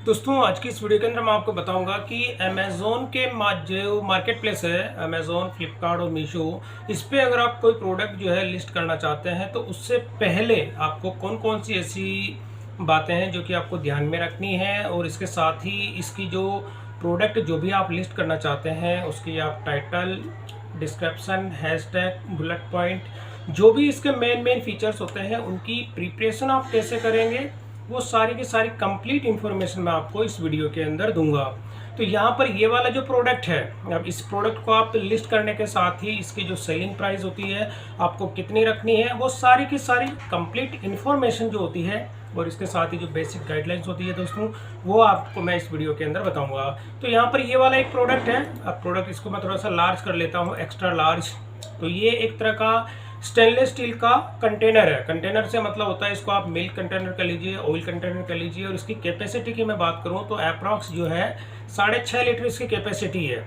दोस्तों आज की इस वीडियो के अंदर मैं आपको बताऊंगा कि अमेज़ोन के जो मार्केट प्लेस है अमेज़ोन, फ्लिपकार्ट और मीशो, इस पे अगर आप कोई प्रोडक्ट जो है लिस्ट करना चाहते हैं तो उससे पहले आपको कौन कौन सी ऐसी बातें हैं जो कि आपको ध्यान में रखनी है। और इसके साथ ही इसकी जो प्रोडक्ट जो भी आप लिस्ट करना चाहते हैं उसकी आप title, description, hashtag, bullet point, जो भी इसके मेन फीचर्स होते हैं उनकी प्रिपरेशन आप कैसे करेंगे, वो सारी की सारी कंप्लीट इन्फॉर्मेशन मैं आपको इस वीडियो के अंदर दूंगा। तो यहाँ पर ये वाला जो प्रोडक्ट है, अब इस प्रोडक्ट को आप लिस्ट करने के साथ ही इसकी जो सेलिंग प्राइस होती है आपको कितनी रखनी है, वो सारी की सारी कंप्लीट इन्फॉर्मेशन जो होती है और इसके साथ ही जो बेसिक गाइडलाइंस होती है दोस्तों, वो आपको मैं इस वीडियो के अंदर बताऊंगा। तो यहाँ पर ये वाला एक प्रोडक्ट है। अब प्रोडक्ट इसको मैं थोड़ा सा लार्ज कर लेता हूँ, एक्स्ट्रा लार्ज। तो ये एक तरह का स्टेनलेस स्टील का कंटेनर है। कंटेनर से मतलब होता है इसको आप मिल्क कंटेनर कर लीजिए, ऑयल कंटेनर कर लीजिए। और इसकी कैपेसिटी की मैं बात करूं तो अप्रॉक्स जो है 6.5 लीटर इसकी कैपेसिटी है।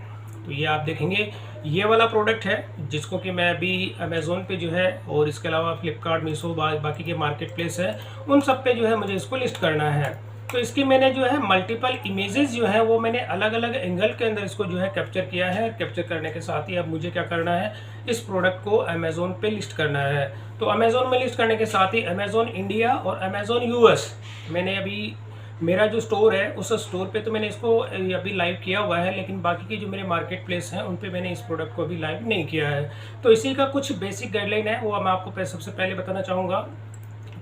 तो ये आप देखेंगे ये वाला प्रोडक्ट है जिसको कि मैं अभी अमेज़ोन पे जो है और इसके अलावा फ्लिपकार्ट, मीशो, बाकी के मार्केट प्लेस है उन सब पे जो है मुझे इसको लिस्ट करना है। तो इसकी मैंने जो है मल्टीपल इमेजेस जो है वो मैंने अलग अलग एंगल के अंदर इसको जो है कैप्चर किया है। कैप्चर करने के साथ ही अब मुझे क्या करना है, इस प्रोडक्ट को अमेज़ोन पे लिस्ट करना है। तो अमेज़ोन में लिस्ट करने के साथ ही अमेज़ोन इंडिया और अमेज़ोन यूएस, मैंने अभी मेरा जो स्टोर है उस स्टोर पे तो मैंने इसको अभी लाइव किया हुआ है, लेकिन बाकी के जो मेरे मार्केट प्लेस हैं उन पे मैंने इस प्रोडक्ट को अभी लाइव नहीं किया है। तो इसी का कुछ बेसिक गाइडलाइन है वो मैं आपको सबसे पहले बताना चाहूँगा।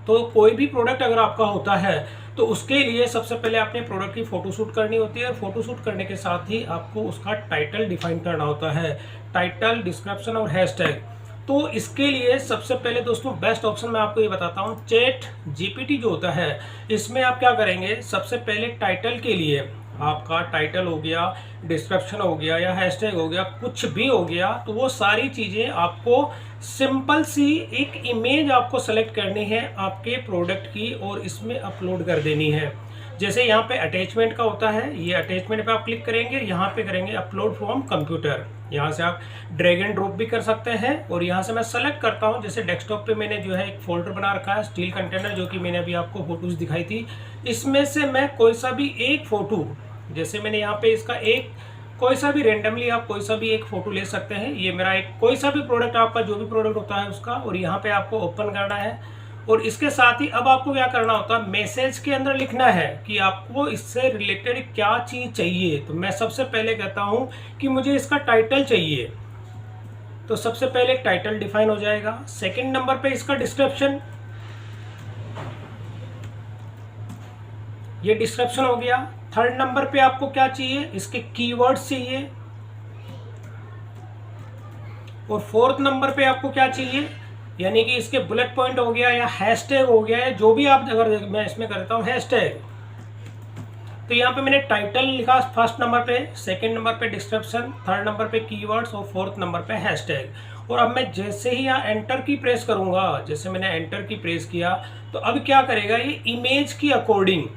तो कोई भी प्रोडक्ट अगर आपका होता है तो उसके लिए सबसे पहले आपने प्रोडक्ट की फ़ोटोशूट करनी होती है। फ़ोटोशूट करने के साथ ही आपको उसका टाइटल डिफाइन करना होता है, टाइटल, डिस्क्रिप्शन और हैशटैग। तो इसके लिए सबसे पहले दोस्तों बेस्ट ऑप्शन मैं आपको ये बताता हूँ, चैट जीपीटी जो होता है, इसमें आप क्या करेंगे, सबसे पहले टाइटल के लिए आपका टाइटल हो गया, डिस्क्रिप्शन हो गया या हैशटैग हो गया, कुछ भी हो गया, तो वो सारी चीज़ें आपको सिंपल सी एक इमेज आपको सेलेक्ट करनी है आपके प्रोडक्ट की और इसमें अपलोड कर देनी है। जैसे यहाँ पे अटैचमेंट का होता है, ये अटैचमेंट पे आप क्लिक करेंगे, यहाँ पे करेंगे अपलोड फ्रॉम कंप्यूटर। यहाँ से आप ड्रैग एंड ड्रॉप भी कर सकते हैं और यहाँ से मैं सेलेक्ट करता हूँ। जैसे डेस्कटॉप पे मैंने जो है एक फोल्डर बना रखा है स्टील कंटेनर, जो कि मैंने अभी आपको फोटोज दिखाई थी। इसमें से मैं कोई सा भी एक फोटो, जैसे मैंने यहाँ पे इसका एक कोई सा भी रेंडमली आप कोई सा भी एक फोटो ले सकते हैं। ये मेरा एक कोई सा भी प्रोडक्ट, आपका जो भी प्रोडक्ट होता है उसका, और यहाँ पे आपको ओपन करना है। और इसके साथ ही अब आपको क्या करना होता है, मैसेज के अंदर लिखना है कि आपको इससे रिलेटेड क्या चीज़ चाहिए। तो मैं सबसे पहले कहता हूँ कि मुझे इसका टाइटल चाहिए, तो सबसे पहले टाइटल डिफाइन हो जाएगा। सेकंड नंबर पे इसका डिस्क्रिप्शन, ये डिस्क्रिप्शन हो गया। थर्ड नंबर पे आपको क्या चाहिए, इसके कीवर्ड्स चाहिए। और फोर्थ नंबर पे आपको क्या चाहिए, यानी कि इसके बुलेट पॉइंट हो गया या हैशटैग हो गया, या जो भी आप, अगर मैं इसमें करता हूँ हैशटैग, तो यहाँ पे मैंने टाइटल लिखा फर्स्ट नंबर पे, सेकंड नंबर पे डिस्क्रिप्शन, थर्ड नंबर पे कीवर्ड्स और फोर्थ नंबर पे हैशटैग। और अब मैं जैसे ही यहाँ एंटर की प्रेस करूँगा, जैसे मैंने एंटर की प्रेस किया, तो अब क्या करेगा ये इमेज की अकॉर्डिंग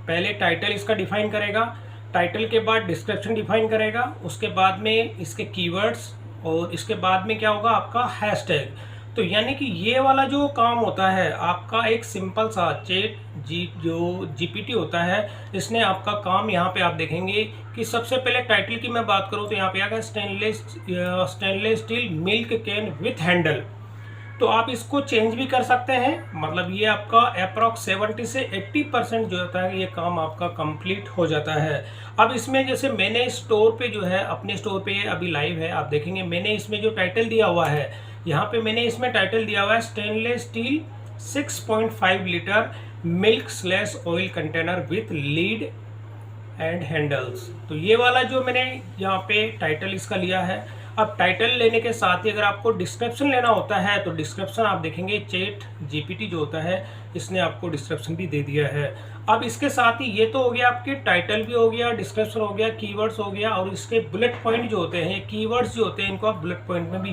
पहले टाइटल इसका डिफाइन करेगा, टाइटल के बाद डिस्क्रिप्शन डिफाइन करेगा, उसके बाद में इसके कीवर्ड्स और इसके बाद में क्या होगा आपका हैशटैग। तो यानी कि ये वाला जो काम होता है आपका, एक सिंपल सा चैट जो जीपीटी होता है, इसने आपका काम यहाँ पे आप देखेंगे कि सबसे पहले टाइटल की मैं बात करूँ तो यहाँ पे आएगा stainless steel milk can with handle. तो आप इसको चेंज भी कर सकते हैं, मतलब ये आपका अप्रॉक्स 70 से 80% जो होता है ये काम आपका कंप्लीट हो जाता है। अब इसमें जैसे मैंने स्टोर पे जो है, अपने स्टोर पे अभी लाइव है, आप देखेंगे मैंने इसमें जो टाइटल दिया हुआ है, यहाँ पे मैंने इसमें टाइटल दिया हुआ है stainless steel 6.5 litre milk slash oil container with lead and handles. तो ये वाला जो मैंने यहाँ पे टाइटल इसका लिया है। अब टाइटल लेने के साथ ही अगर आपको डिस्क्रिप्शन लेना होता है तो डिस्क्रिप्शन आप देखेंगे चैट जीपीटी जो होता है इसने आपको डिस्क्रिप्शन भी दे दिया है। अब इसके साथ ही ये तो हो गया आपके टाइटल भी हो गया, डिस्क्रिप्शन हो गया, कीवर्ड्स हो गया, और इसके बुलेट पॉइंट जो होते हैं, कीवर्ड्स जो होते हैं इनको आप बुलेट पॉइंट में भी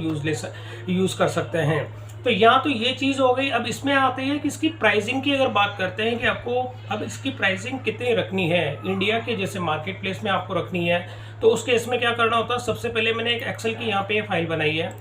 यूज़ कर सकते हैं। तो यहाँ तो ये चीज़ हो गई। अब इसमें आते हैं कि इसकी प्राइसिंग की अगर बात करते हैं कि आपको अब इसकी प्राइसिंग कितनी रखनी है, इंडिया के जैसे मार्केट प्लेस में आपको रखनी है, तो उसके इसमें क्या करना होता है, सबसे पहले मैंने एक एक्सेल की यहाँ पे फाइल बनाई है।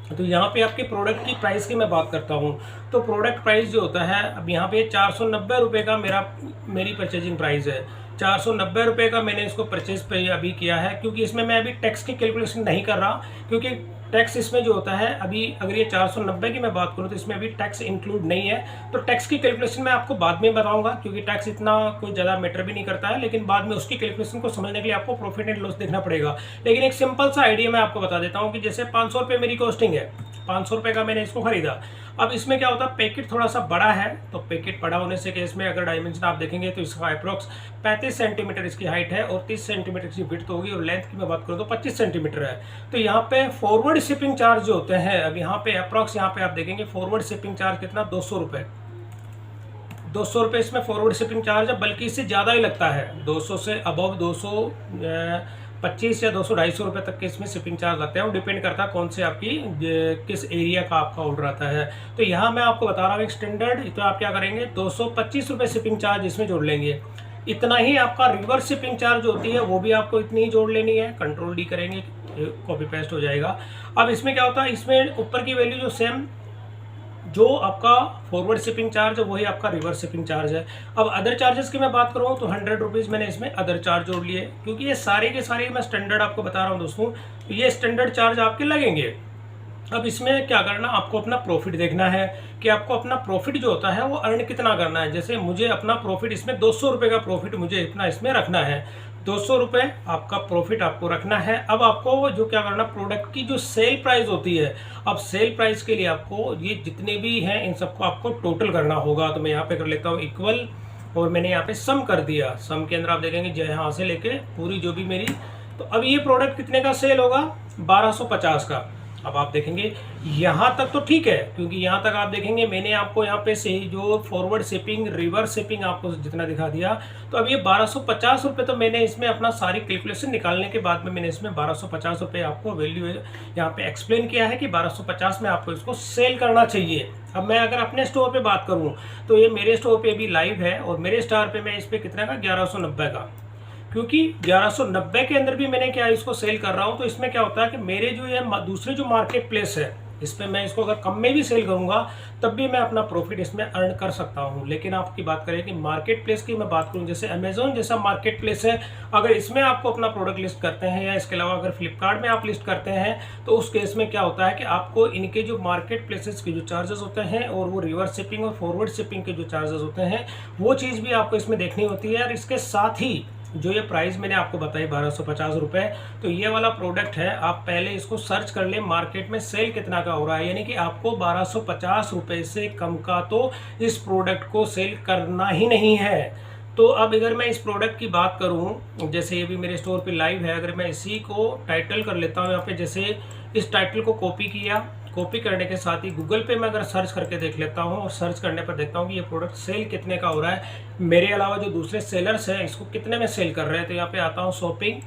तो यहाँ पे आपके प्रोडक्ट की प्राइस की मैं बात करता हूँ। तो प्रोडक्ट प्राइस जो होता है अब यहाँ पे 490 रुपये का मेरी परचेजिंग प्राइस है। 490 रुपये का मैंने इसको परचेज पे अभी किया है, क्योंकि इसमें मैं अभी टैक्स की कैलकुलेशन नहीं कर रहा, क्योंकि टैक्स इसमें जो होता है अभी अगर ये 490 की मैं बात करूँ तो इसमें अभी टैक्स इंक्लूड नहीं है। तो टैक्स की कैलकुलेशन मैं आपको बाद में बताऊंगा, क्योंकि टैक्स इतना कोई ज़्यादा मैटर भी नहीं करता है, लेकिन बाद में उसकी कैलकुलेशन को समझने के लिए आपको प्रॉफिट एंड लॉस देखना पड़ेगा। लेकिन एक सिंपल सा आइडिया मैं आपको बता देता हूँ कि जैसे 500 रुपये मेरी कॉस्टिंग है, 500 रुपये का मैंने इसको खरीदा। अब इसमें क्या होता है, पैकेट थोड़ा सा बड़ा है, तो पैकेट बड़ा होने से केस में अगर डायमेंशन आप देखेंगे तो इसका अप्रोक्स 35 सेंटीमीटर इसकी हाइट है और 30 सेंटीमीटर की विड्थ होगी, और लेंथ की मैं बात करूँ तो 25 सेंटीमीटर है। तो यहाँ पे फॉरवर्ड शिपिंग चार्ज जो होते हैं, अब यहाँ पे अप्रोक्स यहाँ पे आप देखेंगे फॉरवर्ड शिपिंग चार्ज कितना, 200 रुपये। 200 रुपये इसमें फॉरवर्ड शिपिंग चार्ज है, बल्कि इससे ज़्यादा ही लगता है, 200 से अबव 225 या 200-250 रुपये तक के इसमें शिपिंग चार्ज लगते हैं। वो डिपेंड करता है कौन से आपकी किस एरिया का आपका ऑर्डर आता है। तो यहाँ मैं आपको बता रहा हूँ एक स्टैंडर्ड, तो आप क्या करेंगे 225 रुपये शिपिंग चार्ज इसमें जोड़ लेंगे। इतना ही आपका रिवर्स शिपिंग चार्ज होती है, वो भी आपको इतनी ही जोड़ लेनी है। कंट्रोल डी करेंगे, कॉपी पेस्ट हो जाएगा। अब इसमें क्या होता है, इसमें ऊपर की वैल्यू जो सेम जो आपका फॉरवर्ड शिपिंग चार्ज है वही आपका रिवर्स शिपिंग चार्ज है। अब अदर चार्जेस की मैं बात करूँ तो 100 रुपीज़ मैंने इसमें अदर चार्ज जोड़ लिए, क्योंकि ये सारे के सारे मैं स्टैंडर्ड आपको बता रहा हूँ दोस्तों, तो ये स्टैंडर्ड चार्ज आपके लगेंगे। अब इसमें क्या करना, आपको अपना प्रॉफिट देखना है कि आपको अपना प्रॉफिट जो होता है वो अर्न कितना करना है। जैसे मुझे अपना प्रॉफिट इसमें 200 रुपये का प्रॉफिट मुझे इतना इसमें रखना है, 200 रुपये आपका प्रॉफिट आपको रखना है। अब आपको जो क्या करना, प्रोडक्ट की जो सेल प्राइस होती है, अब सेल प्राइस के लिए आपको ये जितने भी हैं इन सबको आपको टोटल करना होगा। तो मैं यहाँ पे कर लेता हूँ इक्वल, और मैंने यहाँ पे सम कर दिया। सम के अंदर आप देखेंगे यहाँ से लेके पूरी जो भी मेरी, तो अब ये प्रोडक्ट कितने का सेल होगा, 1250 का। अब आप देखेंगे यहाँ तक तो ठीक है, क्योंकि यहाँ तक आप देखेंगे मैंने आपको यहाँ पे से जो फॉरवर्ड शिपिंग रिवर्स शिपिंग आपको जितना दिखा दिया। तो अब ये 1250 रुपये, तो मैंने इसमें अपना सारी कैलकुलेशन निकालने के बाद में मैंने इसमें 1250 रुपये आपको वैल्यू यहाँ पे एक्सप्लेन किया है कि 1250 में आपको इसको सेल करना चाहिए। अब मैं अगर अपने स्टोर पे बात करूँ तो ये मेरे स्टोर पे भी लाइव है, और मेरे स्टोर पे मैं इस पर कितने का, 1190 का, क्योंकि 1190 के अंदर भी मैंने क्या इसको सेल कर रहा हूँ। तो इसमें क्या होता है कि मेरे जो ये दूसरे जो मार्केट प्लेस है इस पर मैं इसको अगर कम में भी सेल करूँगा तब भी मैं अपना प्रॉफिट इसमें अर्न कर सकता हूँ। लेकिन आपकी बात करें कि मार्केट प्लेस की मैं बात करूँ, जैसे अमेजोन जैसा मार्केट प्लेस है, अगर इसमें आपको अपना प्रोडक्ट लिस्ट करते हैं या इसके अलावा अगर फ्लिपकार्ट में आप लिस्ट करते हैं, तो उस केस में क्या होता है कि आपको इनके जो मार्केट प्लेसेस के जो चार्जेस होते हैं और वो रिवर्स शिपिंग और फॉरवर्ड शिपिंग के जो चार्जेस होते हैं वो चीज़ भी आपको इसमें देखनी होती है। और इसके साथ ही जो ये प्राइस मैंने आपको बताई 1250 रुपये, तो ये वाला प्रोडक्ट है, आप पहले इसको सर्च कर लें मार्केट में सेल कितना का हो रहा है, यानी कि आपको 1250 रुपये से कम का तो इस प्रोडक्ट को सेल करना ही नहीं है। तो अब अगर मैं इस प्रोडक्ट की बात करूं, जैसे ये भी मेरे स्टोर पे लाइव है, अगर मैं इसी को टाइटल कर लेता हूं यहाँ पे, जैसे इस टाइटल को कॉपी किया, कॉपी करने के साथ ही गूगल पे में अगर सर्च करके देख लेता हूँ और सर्च करने पर देखता हूँ कि ये प्रोडक्ट सेल कितने का हो रहा है, मेरे अलावा जो दूसरे सेलर्स हैं इसको कितने में सेल कर रहे हैं। तो यहाँ पे आता हूँ शॉपिंग,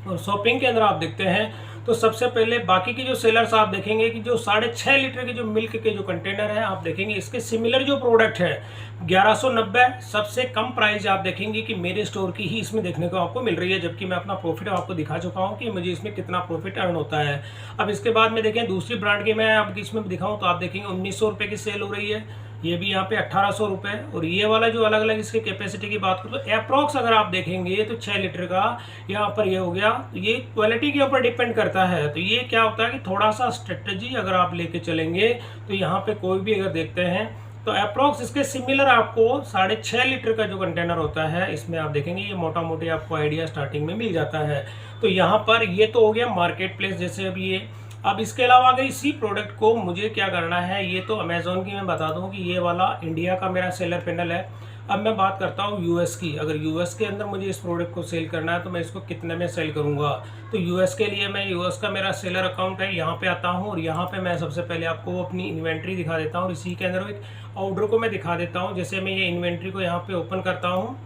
और शॉपिंग के अंदर आप देखते हैं तो सबसे पहले बाकी की जो सेलर्स आप देखेंगे कि जो 6.5 लीटर के जो मिल्क के जो कंटेनर है आप देखेंगे इसके सिमिलर जो प्रोडक्ट है 1190 सबसे कम प्राइस आप देखेंगे कि मेरे स्टोर की ही इसमें देखने को आपको मिल रही है, जबकि मैं अपना प्रॉफिट आपको दिखा चुका हूं कि मुझे इसमें कितना प्रॉफिट अर्न होता है। अब इसके बाद में देखें दूसरी ब्रांड की मैं आपकी इसमें दिखाऊं तो आप देखेंगे 1900 रुपये की सेल हो रही है, ये भी यहाँ पे 1800 रुपये, और ये वाला जो अलग अलग इसकी कैपेसिटी की बात करूँ तो अप्रॉक्स अगर आप देखेंगे तो 6 लीटर का यहाँ पर ये हो गया। ये क्वालिटी के ऊपर डिपेंड करता है। तो ये क्या होता है कि थोड़ा सा स्ट्रेटजी अगर आप लेके चलेंगे तो यहाँ पे कोई भी अगर देखते हैं तो अप्रॉक्स इसके सिमिलर आपको 6.5 लीटर का जो कंटेनर होता है इसमें आप देखेंगे ये मोटा मोटी आपको आइडिया स्टार्टिंग में मिल जाता है। तो यहाँ पर ये तो हो गया मार्केट प्लेस जैसे अभी ये। अब इसके अलावा अगर इसी प्रोडक्ट को मुझे क्या करना है, ये तो अमेजोन की मैं बता दूं कि ये वाला इंडिया का मेरा सेलर पैनल है। अब मैं बात करता हूँ यूएस की। अगर यूएस के अंदर मुझे इस प्रोडक्ट को सेल करना है तो मैं इसको कितने में सेल करूँगा, तो यूएस के लिए मैं यूएस का मेरा सेलर अकाउंट है, यहाँ पे आता हूँ और यहाँ पे मैं सबसे पहले आपको अपनी इन्वेंट्री दिखा देता हूँ और इसी के अंदर एक ऑर्डर को मैं दिखा देता हूँ। जैसे मैं ये इन्वेंट्री को यहाँ पे ओपन करता हूँ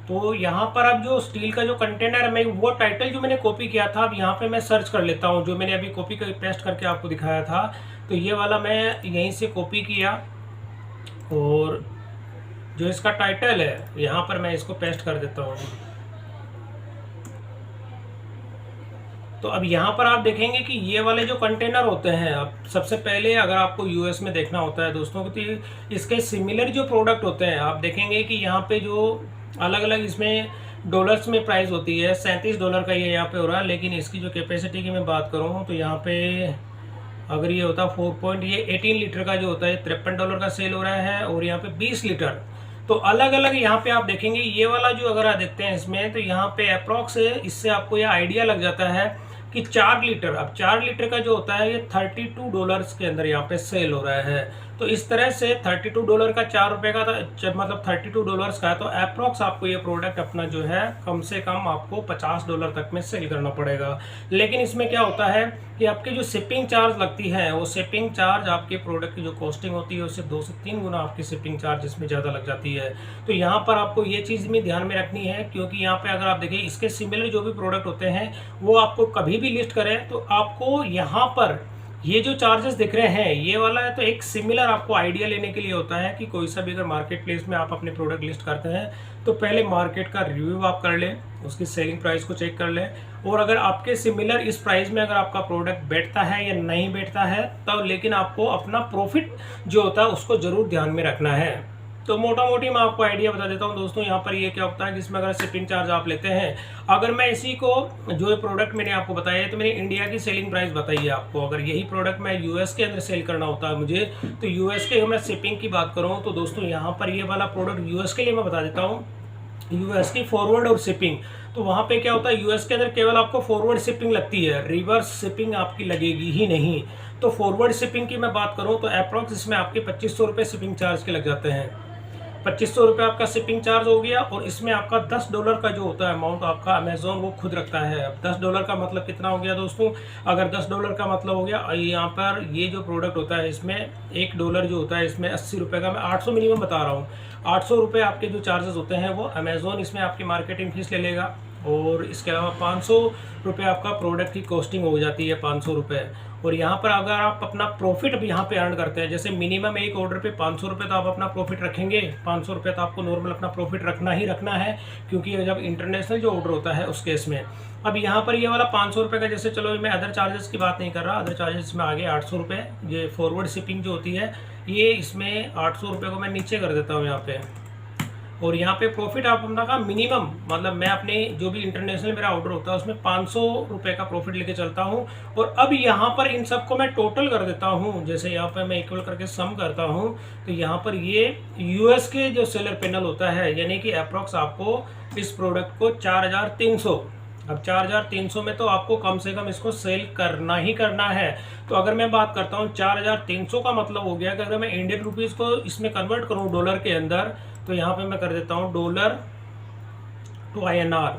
तो यहाँ पर अब जो स्टील का जो कंटेनर है, मैं वो टाइटल जो मैंने कॉपी किया था अब यहाँ पे मैं सर्च कर लेता हूँ, जो मैंने अभी कॉपी कर पेस्ट करके आपको दिखाया था। तो ये वाला मैं यहीं से कॉपी किया और जो इसका टाइटल है यहाँ पर मैं इसको पेस्ट कर देता हूँ। तो अब यहाँ पर आप देखेंगे कि ये वाले जो कंटेनर होते हैं, अब सबसे पहले अगर आपको यूएस में देखना होता है दोस्तों, तो इसके सिमिलर जो प्रोडक्ट होते हैं आप देखेंगे कि यहाँ पे जो अलग अलग इसमें डॉलर्स में प्राइस होती है, $37 का ये यहाँ पे हो रहा है। लेकिन इसकी जो कैपेसिटी की मैं बात करूँ तो यहाँ पे अगर ये होता 18 लीटर का जो होता है $53 का सेल हो रहा है, और यहाँ पे 20 लीटर। तो अलग अलग यहाँ पे आप देखेंगे ये वाला जो अगर आप देखते हैं इसमें, तो यहाँ पे अप्रॉक्स इससे आपको यह आइडिया लग जाता है कि 4 लीटर, अब 4 लीटर का जो होता है ये $32 के अंदर यहाँ पे सेल हो रहा है। तो इस तरह से $32 का ₹4 का था, मतलब $32 का है, तो अप्रॉक्स आपको ये प्रोडक्ट अपना जो है कम से कम आपको $50 तक में सेल करना पड़ेगा। लेकिन इसमें क्या होता है कि आपकी जो शिपिंग चार्ज लगती है, वो शिपिंग चार्ज आपके प्रोडक्ट की जो कॉस्टिंग होती है उससे 2 से 3 गुना आपकी शिपिंग चार्ज इसमें ज़्यादा लग जाती है। तो यहाँ पर आपको ये चीज़ भी ध्यान में रखनी है, क्योंकि यहाँ पे अगर आप देखिए इसके सिमिलर जो भी प्रोडक्ट होते हैं वो आपको कभी भी लिस्ट करें तो आपको यहाँ पर ये जो चार्जेस दिख रहे हैं ये वाला है, तो एक सिमिलर आपको आइडिया लेने के लिए होता है कि कोई सा भी अगर मार्केट प्लेस में आप अपने प्रोडक्ट लिस्ट करते हैं तो पहले मार्केट का रिव्यू आप कर लें, उसकी सेलिंग प्राइस को चेक कर लें, और अगर आपके सिमिलर इस प्राइस में अगर आपका प्रोडक्ट बैठता है या नहीं बैठता है तब लेकिन आपको अपना प्रॉफिट जो होता है उसको ज़रूर ध्यान में रखना है। तो मोटा मोटी मैं आपको आइडिया बता देता हूँ दोस्तों। यहाँ पर ये क्या होता है कि इसमें अगर शिपिंग चार्ज आप लेते हैं, अगर मैं इसी को जो प्रोडक्ट मैंने आपको बताया है तो मैंने इंडिया की सेलिंग प्राइस बताई है आपको, अगर यही प्रोडक्ट मैं यूएस के अंदर सेल करना होता है मुझे, तो यूएस के मैं शिपिंग की बात करूँ तो दोस्तों यहाँ पर ये वाला प्रोडक्ट यूएस के लिए मैं बता देता हूँ, यूएस की फॉरवर्ड और शिपिंग। तो वहाँ पे क्या होता है यूएस के अंदर केवल आपको फॉरवर्ड शिपिंग लगती है, रिवर्स शिपिंग आपकी लगेगी ही नहीं। तो फॉरवर्ड शिपिंग की मैं बात करूँ तो अप्रॉक्स इसमें आपके ₹2500 शिपिंग चार्ज के लग जाते हैं। ₹2500 आपका शिपिंग चार्ज हो गया, और इसमें आपका $10 का जो होता है अमाउंट आपका अमेजोन वो खुद रखता है। अब $10 का मतलब कितना हो गया दोस्तों, अगर $10 का मतलब हो गया, यहाँ पर ये जो प्रोडक्ट होता है इसमें $1 जो होता है इसमें ₹80 का, मैं 800 मिनिमम बता रहा हूँ, ₹800 आपके जो चार्जेस होते हैं वो अमेजोन इसमें आपकी मार्केटिंग फीस ले लेगा, और इसके अलावा ₹500 आपका प्रोडक्ट की कॉस्टिंग हो जाती है, ₹500। और यहाँ पर अगर आप अपना प्रॉफिट भी यहाँ पे अर्न करते हैं, जैसे मिनिमम एक ऑर्डर पे ₹500 तो आप अपना प्रॉफिट रखेंगे, ₹500 तो आपको नॉर्मल अपना प्रॉफिट रखना ही रखना है, क्योंकि जब इंटरनेशनल जो ऑर्डर होता है उस केस में। अब यहाँ पर ये वाला ₹500 का, जैसे चलो मैं अदर चार्जेस की बात नहीं कर रहा, अदर चार्जेस में आगे ₹800, ये फॉरवर्ड शिपिंग जो होती है ये इसमें ₹800 को मैं नीचे कर देता हूँ यहाँ पे, और यहाँ पे प्रॉफिट आप अपना का मिनिमम, मतलब मैं अपने जो भी इंटरनेशनल मेरा ऑर्डर होता है उसमें ₹500 का प्रॉफिट लेके चलता हूँ। और अब यहाँ पर इन सबको मैं टोटल कर देता हूँ, जैसे यहाँ पर मैं इक्वल करके सम करता हूँ, तो यहाँ पर ये यूएस के जो सेलर पैनल होता है, यानी कि अप्रॉक्स आपको इस प्रोडक्ट को 4300, अब 4300 में तो आपको कम से कम इसको सेल करना ही करना है। तो अगर मैं बात करता हूँ 4300 का मतलब हो गया कि अगर मैं इंडियन रुपीज़ को इसमें कन्वर्ट करूँ डॉलर के अंदर, तो यहाँ पे मैं कर देता हूँ डॉलर टू INR।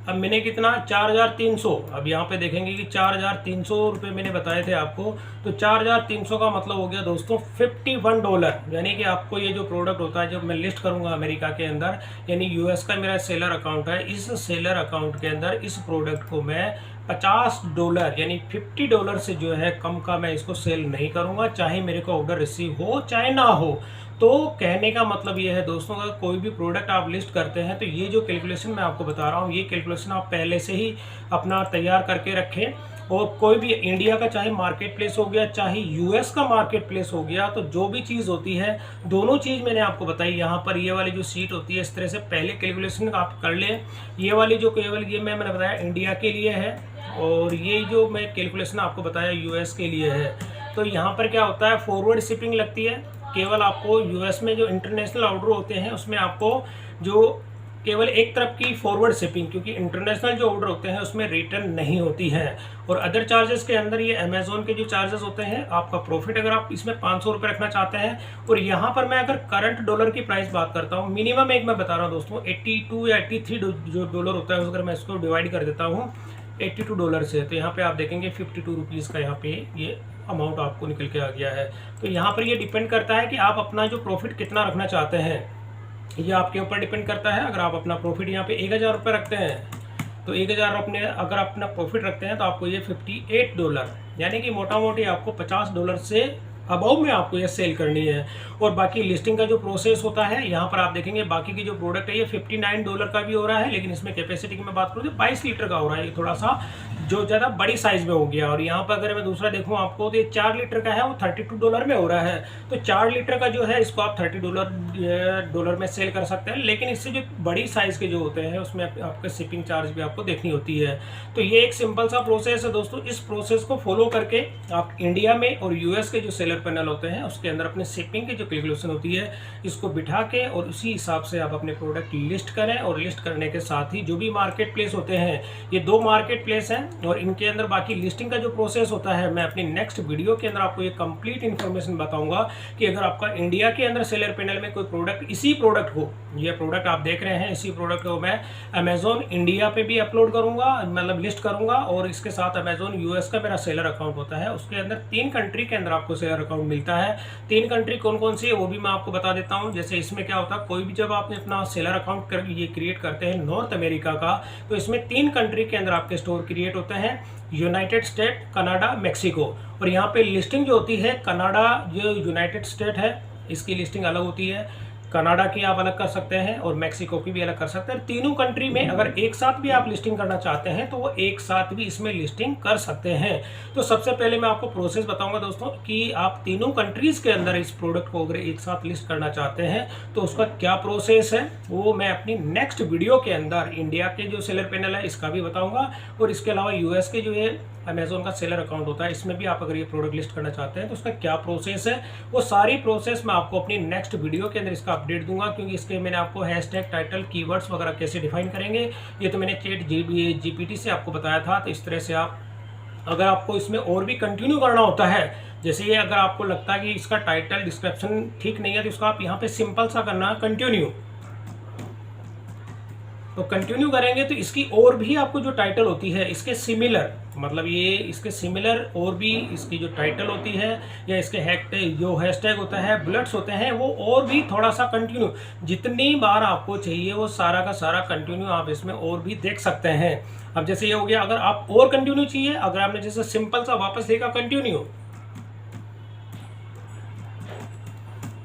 अब मैंने कितना 4300, अब यहाँ पे देखेंगे कि ₹4300 मैंने बताए थे आपको, तो 4300 का मतलब हो गया दोस्तों $51, यानी कि आपको ये जो प्रोडक्ट होता है जब मैं लिस्ट करूँगा अमेरिका के अंदर, यानी यूएस का मेरा सेलर अकाउंट है, इस सेलर अकाउंट के अंदर इस प्रोडक्ट को मैं $50 यानी $50 से जो है कम का मैं इसको सेल नहीं करूँगा, चाहे मेरे को ऑर्डर रिसीव हो चाहे ना हो। तो कहने का मतलब ये है दोस्तों, अगर कोई भी प्रोडक्ट आप लिस्ट करते हैं तो ये जो कैलकुलेशन मैं आपको बता रहा हूँ, ये कैलकुलेशन आप पहले से ही अपना तैयार करके रखें। और कोई भी इंडिया का चाहे मार्केट प्लेस हो गया, चाहे यूएस का मार्केट प्लेस हो गया, तो जो भी चीज़ होती है दोनों चीज़ मैंने आपको बताई। यहाँ पर ये वाली जो सीट होती है इस तरह से पहले कैलकुलेशन आप कर लें। ये वाली जो केवल ये मैंने बताया इंडिया के लिए है, और ये जो मैं कैलकुलेशन आपको बताया यूएस के लिए है। तो यहाँ पर क्या होता है, फॉरवर्ड शिपिंग लगती है केवल आपको यूएस में, जो इंटरनेशनल ऑर्डर होते हैं उसमें आपको जो केवल एक तरफ की फॉरवर्ड शिपिंग, क्योंकि इंटरनेशनल जो ऑर्डर होते हैं उसमें रिटर्न नहीं होती है। और अदर चार्जेस के अंदर ये अमेजोन के जो चार्जेस होते हैं, आपका प्रॉफिट अगर आप इसमें ₹500 रखना चाहते हैं, और यहाँ पर मैं अगर करंट डॉलर की प्राइस बात करता हूँ, मिनिमम एक मैं बता रहा हूँ दोस्तों, 82 या 83 जो डॉलर होता है, अगर मैं इसको डिवाइड कर देता हूँ $82 से, तो यहाँ पे आप देखेंगे ₹52 का यहाँ पे ये अमाउंट आपको निकल के आ गया है। तो यहाँ पर ये डिपेंड करता है कि आप अपना जो प्रॉफिट कितना रखना चाहते हैं, ये आपके ऊपर डिपेंड करता है। अगर आप अपना प्रॉफिट यहाँ पे ₹1000 रखते हैं, तो 1000 अपने अगर अपना प्रॉफिट रखते हैं तो आपको ये $58, यानी कि मोटा मोटी आपको $50 से अबाउ में आपको ये सेल करनी है। और बाकी लिस्टिंग का जो प्रोसेस होता है, यहाँ पर आप देखेंगे बाकी की जो प्रोडक्ट है ये $59 का भी हो रहा है, लेकिन इसमें कैपेसिटी की मैं बात करूँ तो 22 लीटर का हो रहा है, ये थोड़ा सा जो ज़्यादा बड़ी साइज़ में हो गया। और यहाँ पर अगर मैं दूसरा देखूँ आपको, तो ये 4 लीटर का है, वो $32 में हो रहा है। तो 4 लीटर का जो है इसको आप $30 में सेल कर सकते हैं। लेकिन इससे जो बड़ी साइज़ के जो होते हैं उसमें आपका शिपिंग चार्ज भी आपको देखनी होती है। तो ये एक सिंपल सा प्रोसेस है दोस्तों। इस प्रोसेस को फॉलो करके आप इंडिया में और यूएस के जो सेलर पैनल होते हैं उसके अंदर अपने शिपिंग की जो कैलकुलेशन होती है इसको बिठा के और उसी हिसाब से आप अपने प्रोडक्ट लिस्ट करें। और लिस्ट करने के साथ ही जो भी मार्केट प्लेस होते हैं, ये 2 मार्केट प्लेस हैं और इनके अंदर बाकी लिस्टिंग का जो प्रोसेस होता है मैं अपनी नेक्स्ट वीडियो के अंदर आपको ये कंप्लीट इन्फॉर्मेशन बताऊंगा कि अगर आपका इंडिया के अंदर सेलर पैनल में कोई प्रोडक्ट, इसी प्रोडक्ट को, ये प्रोडक्ट आप देख रहे हैं, इसी प्रोडक्ट को मैं अमेजोन इंडिया पे भी अपलोड करूंगा, मतलब लिस्ट करूंगा। और इसके साथ अमेजोन यूएस का मेरा सेलर अकाउंट होता है, उसके अंदर 3 कंट्री के अंदर आपको सेलर अकाउंट मिलता है। 3 कंट्री कौन कौन सी है वो भी मैं आपको बता देता हूँ। जैसे इसमें क्या होता है, कोई भी जब आप अपना सेलर अकाउंट ये क्रिएट करते हैं नॉर्थ अमेरिका का, तो इसमें 3 कंट्री के अंदर आपके स्टोर क्रिएट होते हैं, यूनाइटेड स्टेट, कनाडा, मेक्सिको। और यहाँ पे लिस्टिंग जो होती है, कनाडा जो यूनाइटेड स्टेट है इसकी लिस्टिंग अलग होती है, कनाडा की आप अलग कर सकते हैं और मेक्सिको की भी अलग कर सकते हैं। तीनों कंट्री में अगर एक साथ भी आप लिस्टिंग करना चाहते हैं तो वो एक साथ भी इसमें लिस्टिंग कर सकते हैं। तो सबसे पहले मैं आपको प्रोसेस बताऊंगा दोस्तों कि आप तीनों कंट्रीज के अंदर इस प्रोडक्ट को अगर एक साथ लिस्ट करना चाहते हैं तो उसका क्या प्रोसेस है वो मैं अपनी नेक्स्ट वीडियो के अंदर इंडिया के जो सेलर पैनल है इसका भी बताऊंगा। और इसके अलावा यूएस के जो है अमेजोन का सेलर अकाउंट होता है, इसमें भी आप अगर ये प्रोडक्ट लिस्ट करना चाहते हैं तो उसका क्या प्रोसेस है, वो सारी प्रोसेस मैं आपको अपनी नेक्स्ट वीडियो के अंदर इसका अपडेट दूंगा। क्योंकि इसके मैंने आपको हैशटैग, टाइटल, कीवर्ड्स वगैरह कैसे डिफाइन करेंगे ये तो मैंने चैट जीपीटी से आपको बताया था। तो इस तरह से आप, अगर आपको इसमें और भी कंटिन्यू करना होता है, जैसे ये अगर आपको लगता है कि इसका टाइटल डिस्क्रिप्शन ठीक नहीं है तो इसको आप यहाँ पे सिंपल सा करना है कंटिन्यू। तो कंटिन्यू करेंगे तो इसकी और भी आपको जो टाइटल होती है इसके सिमिलर, मतलब ये इसके सिमिलर और भी इसकी जो टाइटल होती है या इसके जो हैशटैग होता है, बुलेट्स होते हैं, वो और भी थोड़ा सा कंटिन्यू, जितनी बार आपको चाहिए वो सारा का सारा कंटिन्यू आप इसमें और भी देख सकते हैं। अब जैसे ये हो गया, अगर आप और कंटिन्यू चाहिए, अगर आपने जैसे सिंपल सा वापस देखा कंटिन्यू,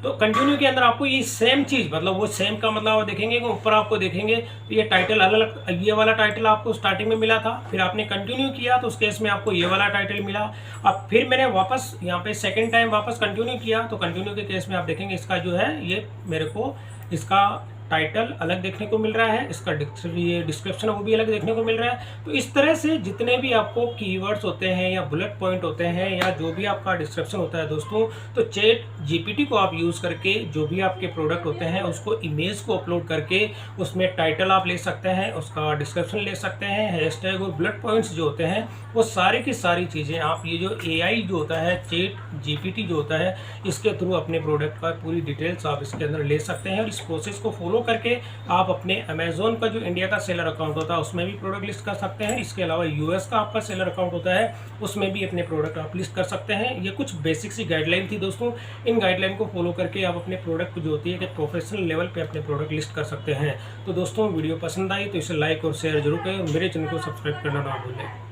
तो कंटिन्यू के अंदर आपको ये सेम चीज, मतलब वो सेम का मतलब आप देखेंगे कि ऊपर आपको देखेंगे तो ये टाइटल अलग, ये वाला टाइटल आपको स्टार्टिंग में मिला था, फिर आपने कंटिन्यू किया तो उस केस में आपको ये वाला टाइटल मिला। अब फिर मैंने वापस यहाँ पे सेकंड टाइम वापस कंटिन्यू किया तो कंटिन्यू के केस में आप देखेंगे इसका जो है ये मेरे को इसका टाइटल अलग देखने को मिल रहा है, इसका डिस्क्रिप्शन वो भी अलग देखने को मिल रहा है। तो इस तरह से जितने भी आपको कीवर्ड्स होते हैं या बुलेट पॉइंट होते हैं या जो भी आपका डिस्क्रिप्शन होता है दोस्तों, तो चैट जीपीटी को आप यूज़ करके जो भी आपके प्रोडक्ट होते हैं उसको इमेज को अपलोड करके उसमें टाइटल आप ले सकते हैं, उसका डिस्क्रिप्शन ले सकते हैं, हैशटैग और बुलेट पॉइंट्स जो होते हैं वो सारी की सारी चीज़ें आप ये जो एआई जो होता है, चैट जीपीटी जो होता है, इसके थ्रू अपने प्रोडक्ट का पूरी डिटेल्स आप इसके अंदर ले सकते हैं। और इस प्रोसेस को फॉलो करके आप अपने अमेजोन का जो इंडिया का सेलर अकाउंट होता है उसमें भी प्रोडक्ट लिस्ट कर सकते हैं। इसके अलावा यूएस का आपका सेलर अकाउंट होता है उसमें भी अपने प्रोडक्ट आप लिस्ट कर सकते हैं। ये कुछ बेसिक सी गाइडलाइन थी दोस्तों, इन गाइडलाइन को फॉलो करके आप अपने प्रोडक्ट जो होती है कि प्रोफेशनल लेवल पे अपने प्रोडक्ट लिस्ट कर सकते हैं। तो दोस्तों वीडियो पसंद आई तो इसे लाइक और शेयर जरूर करें और मेरे चैनल को सब्सक्राइब करना ना भूलें।